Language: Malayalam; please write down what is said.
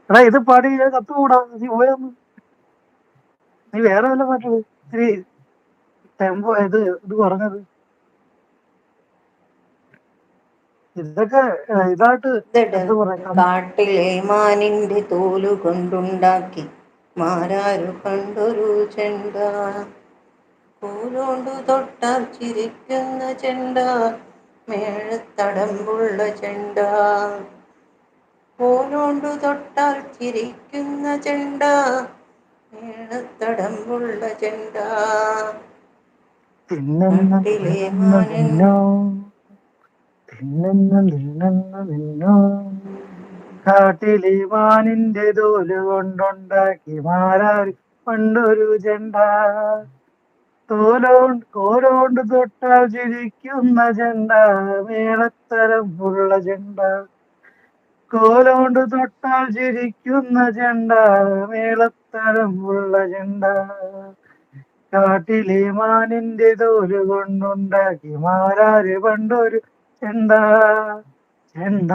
എടാ ഇത് പാടി ഞാൻ കത്തുകൂടാ, നീ പോയൊന്ന്. നീ വേറെ വല്ല പാട്ട് ഇത്തിരി ടെമ്പോ ഇത് പറഞ്ഞത് ഇതൊക്കെ ഇതായിട്ട് ഇതട് എന്താ പറയാ. കാട്ടിലെ മാനിന്റെ തോലു കൊണ്ടുണ്ടാക്കി മാരാരു കണ്ടൊരു ചെണ്ട, പൂലോണ്ടു തൊട്ടാൽ ചിരിക്കുന്ന ചെണ്ട, മേളത്തടമ്പുള്ള ചെണ്ട. പൂലോണ്ടു തൊട്ടാൽ ചിരിക്കുന്ന ചെണ്ട, മേളത്തടമ്പുള്ള ചെണ്ട. തിന്നെന്ന കാട്ടിലെ തിന്നെന്ന മാനൻ നിന്നോ, തിന്നെന്ന നിന്നെന്ന നിന്നോ, കാട്ടിലെ മാനിന്റെ തോല് കൊണ്ടുണ്ടാക്കി മാരാർ പണ്ടൊരു ചെണ്ട, കോലോണ്ട് തൊട്ടാൽ ചിരിക്കുന്ന ചെണ്ട, മേളത്തരമ്പുള്ള ചെണ്ട. കോലോണ്ട് തൊട്ടാൽ ചിരിക്കുന്ന ചെണ്ട, മേളത്തരമ്പുള്ള ചെണ്ട. കാട്ടിലെ മാനിന്റെ തോല് കൊണ്ടുണ്ടാക്കി മാരാര് പണ്ടൊരു ചെണ്ട, ചെണ്ട.